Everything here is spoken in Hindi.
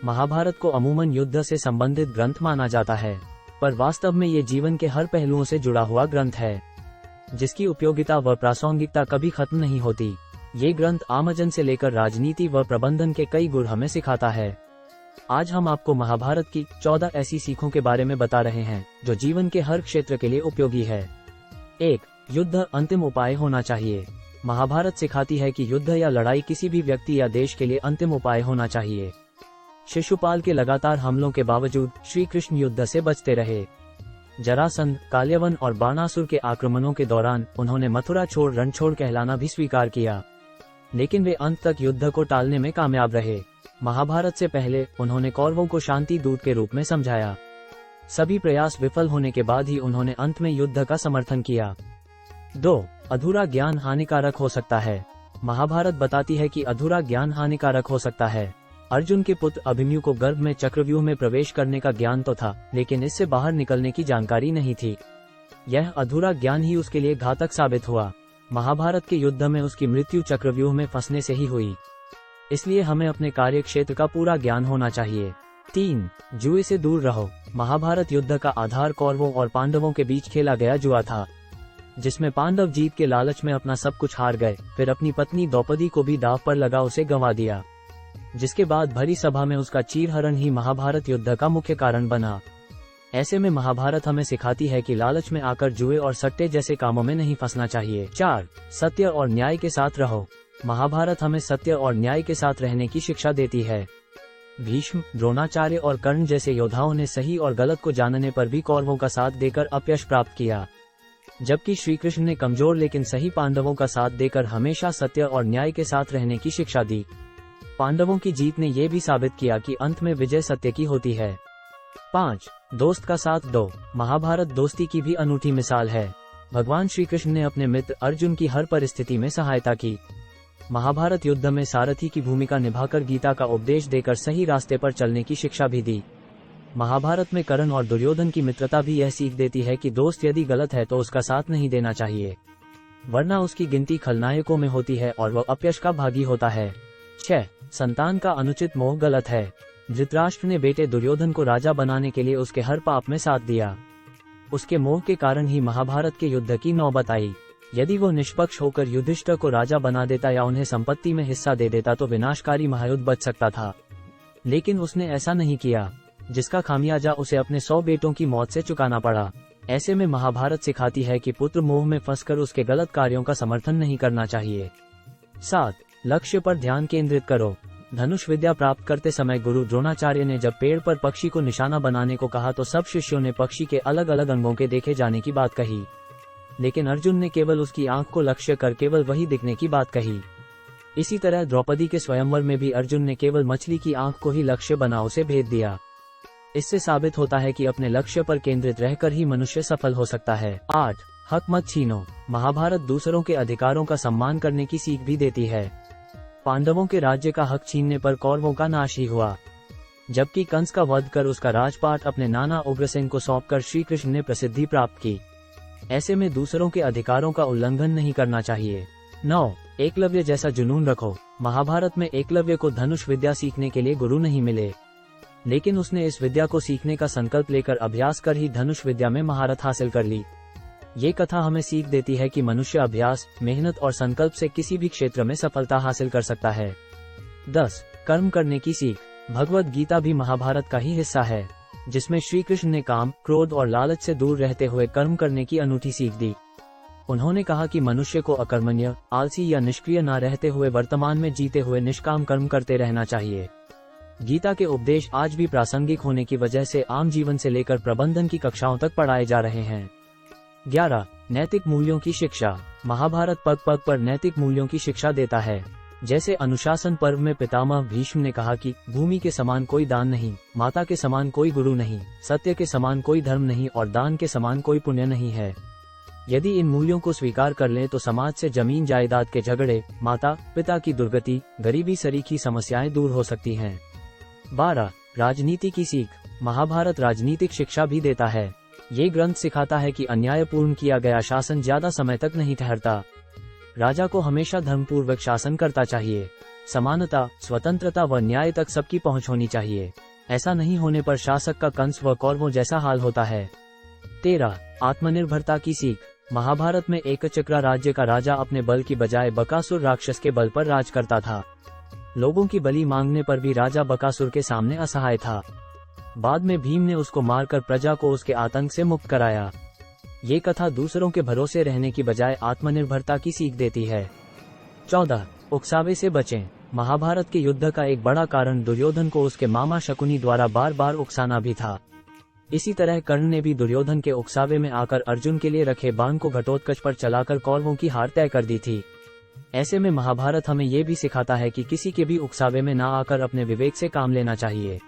महाभारत को अमूमन युद्ध से संबंधित ग्रंथ माना जाता है, पर वास्तव में ये जीवन के हर पहलुओं से जुड़ा हुआ ग्रंथ है, जिसकी उपयोगिता व प्रासंगिकता कभी खत्म नहीं होती। ये ग्रंथ आमजन से लेकर राजनीति व प्रबंधन के कई गुर हमें सिखाता है। आज हम आपको महाभारत की 14 ऐसी सीखों के बारे में बता रहे हैं, जो जीवन के हर क्षेत्र के लिए उपयोगी है। 1. युद्ध अंतिम उपाय होना चाहिए। महाभारत सिखाती है कि युद्ध या लड़ाई किसी भी व्यक्ति या देश के लिए अंतिम उपाय होना चाहिए। शिशुपाल के लगातार हमलों के बावजूद श्री कृष्ण युद्ध से बचते रहे। जरासंध, काल्यवन और बाणासुर के आक्रमणों के दौरान उन्होंने मथुरा छोड़ रणछोड़ कहलाना भी स्वीकार किया, लेकिन वे अंत तक युद्ध को टालने में कामयाब रहे। महाभारत से पहले उन्होंने कौरवों को शांति दूत के रूप में समझाया। सभी प्रयास विफल होने के बाद ही उन्होंने अंत में युद्ध का समर्थन किया। 2. अधूरा ज्ञान हानिकारक हो सकता है। महाभारत बताती है कि अधूरा ज्ञान हानिकारक हो सकता है। अर्जुन के पुत्र अभिमन्यु को गर्भ में चक्रव्यूह में प्रवेश करने का ज्ञान तो था, लेकिन इससे बाहर निकलने की जानकारी नहीं थी। यह अधूरा ज्ञान ही उसके लिए घातक साबित हुआ। महाभारत के युद्ध में उसकी मृत्यु चक्रव्यूह में फंसने से ही हुई। इसलिए हमें अपने कार्य क्षेत्र का पूरा ज्ञान होना चाहिए। 3. जुए से दूर रहो। महाभारत युद्ध का आधार कौरवों और पांडवों के बीच खेला गया जुआ था, जिसमें पांडव जीत के लालच में अपना सब कुछ हार गए, फिर अपनी पत्नी द्रौपदी को भी दांव पर लगा उसे गंवा दिया, जिसके बाद भरी सभा में उसका चीरहरण ही महाभारत युद्ध का मुख्य कारण बना। ऐसे में महाभारत हमें सिखाती है कि लालच में आकर जुए और सट्टे जैसे कामों में नहीं फंसना चाहिए। 4. सत्य और न्याय के साथ रहो। महाभारत हमें सत्य और न्याय के साथ रहने की शिक्षा देती है। भीष्म, द्रोणाचार्य और कर्ण जैसे योद्धाओं ने सही और गलत को जानने पर भी कौरवों का साथ देकर अपयश प्राप्त किया, जबकि श्री कृष्ण ने कमजोर लेकिन सही पांडवों का साथ देकर हमेशा सत्य और न्याय के साथ रहने की शिक्षा दी। पांडवों की जीत ने यह भी साबित किया कि अंत में विजय सत्य की होती है। 5. दोस्त का साथ दो। महाभारत दोस्ती की भी अनूठी मिसाल है। भगवान श्री कृष्ण ने अपने मित्र अर्जुन की हर परिस्थिति में सहायता की। महाभारत युद्ध में सारथी की भूमिका निभाकर गीता का उपदेश देकर सही रास्ते पर चलने की शिक्षा भी दी। महाभारत में कर्ण और दुर्योधन की मित्रता भी यह सीख देती है कि दोस्त यदि गलत है तो उसका साथ नहीं देना चाहिए, वरना उसकी गिनती खलनायकों में होती है और वह अपयश का भागी होता है। 6. संतान का अनुचित मोह गलत है। धृतराष्ट्र ने बेटे दुर्योधन को राजा बनाने के लिए उसके हर पाप में साथ दिया। उसके मोह के कारण ही महाभारत के युद्ध की नौबत आई। यदि वो निष्पक्ष होकर युधिष्ठिर को राजा बना देता या उन्हें संपत्ति में हिस्सा दे देता तो विनाशकारी महायुद्ध बच सकता था, लेकिन उसने ऐसा नहीं किया, जिसका खामियाजा उसे अपने 100 बेटों की मौत से चुकाना पड़ा। ऐसे में महाभारत सिखाती है कि पुत्र मोह में फंसकर उसके गलत कार्यों का समर्थन नहीं करना चाहिए। 7. लक्ष्य पर ध्यान केंद्रित करो। धनुष विद्या प्राप्त करते समय गुरु द्रोणाचार्य ने जब पेड़ पर पक्षी को निशाना बनाने को कहा तो सब शिष्यों ने पक्षी के अलग अलग अंगों के देखे जाने की बात कही, लेकिन अर्जुन ने केवल उसकी आंख को लक्ष्य कर केवल वही दिखने की बात कही। इसी तरह द्रौपदी के स्वयंवर में भी अर्जुन ने केवल मछली की आंख को ही लक्ष्य बना उसे भेद दिया। इससे साबित होता है कि अपने लक्ष्य पर केंद्रित रहकर ही मनुष्य सफल हो सकता है। 8. हक मत छीनो। महाभारत दूसरों के अधिकारों का सम्मान करने की सीख भी देती है। पांडवों के राज्य का हक छीनने पर कौरवों का नाश ही हुआ, जबकि कंस का वध कर उसका राजपाट अपने नाना उग्रसेन को सौंपकर श्री कृष्ण ने प्रसिद्धि प्राप्त की। ऐसे में दूसरों के अधिकारों का उल्लंघन नहीं करना चाहिए। 9. एकलव्य जैसा जुनून रखो। महाभारत में एकलव्य को धनुष विद्या सीखने के लिए गुरु नहीं मिले, लेकिन उसने इस विद्या को सीखने का संकल्प लेकर अभ्यास कर ही धनुष विद्या में महारत हासिल कर ली। ये कथा हमें सीख देती है कि मनुष्य अभ्यास, मेहनत और संकल्प से किसी भी क्षेत्र में सफलता हासिल कर सकता है। 10. कर्म करने की सीख। भगवद गीता भी महाभारत का ही हिस्सा है, जिसमें श्री कृष्ण ने काम, क्रोध और लालच से दूर रहते हुए कर्म करने की अनूठी सीख दी। उन्होंने कहा कि मनुष्य को अकर्मण्य, आलसी या निष्क्रिय न रहते हुए वर्तमान में जीते हुए निष्काम कर्म करते रहना चाहिए। गीता के उपदेश आज भी प्रासंगिक होने की वजह से आम जीवन से लेकर प्रबंधन की कक्षाओं तक पढ़ाए जा रहे हैं। 11. नैतिक मूल्यों की शिक्षा। महाभारत पग पग पर नैतिक मूल्यों की शिक्षा देता है। जैसे अनुशासन पर्व में पितामह भीष्म ने कहा कि भूमि के समान कोई दान नहीं, माता के समान कोई गुरु नहीं, सत्य के समान कोई धर्म नहीं और दान के समान कोई पुण्य नहीं है। यदि इन मूल्यों को स्वीकार कर लें तो समाज से जमीन जायदाद के झगड़े, माता पिता की दुर्गति, गरीबी सरीखी समस्याएं दूर हो सकती हैं। 12. राजनीति की सीख। महाभारत राजनीतिक शिक्षा भी देता है। ये ग्रंथ सिखाता है कि अन्यायपूर्ण किया गया शासन ज्यादा समय तक नहीं ठहरता। राजा को हमेशा धर्मपूर्वक शासन करता चाहिए। समानता, स्वतंत्रता व न्याय तक सबकी पहुंच होनी चाहिए। ऐसा नहीं होने पर शासक का कंस व कौरवों जैसा हाल होता है। 13. आत्मनिर्भरता की सीख। महाभारत में एकचक्रा राज्य का राजा अपने बल की बजाय बकासुर राक्षस के बल पर राज करता था। लोगों की बलि मांगने पर भी राजा बकासुर के सामने असहाय था। बाद में भीम ने उसको मारकर प्रजा को उसके आतंक से मुक्त कराया। ये कथा दूसरों के भरोसे रहने की बजाय आत्मनिर्भरता की सीख देती है। 14. उकसावे से बचें। महाभारत के युद्ध का एक बड़ा कारण दुर्योधन को उसके मामा शकुनी द्वारा बार बार उकसाना भी था। इसी तरह कर्ण ने भी दुर्योधन के उकसावे में आकर अर्जुन के लिए रखे बाण को घटोत्कच पर चलाकर कौरवों की हार तय कर दी थी। ऐसे में महाभारत हमें ये भी सिखाता है कि किसी के भी उकसावे में ना आकर अपने विवेक से काम लेना चाहिए।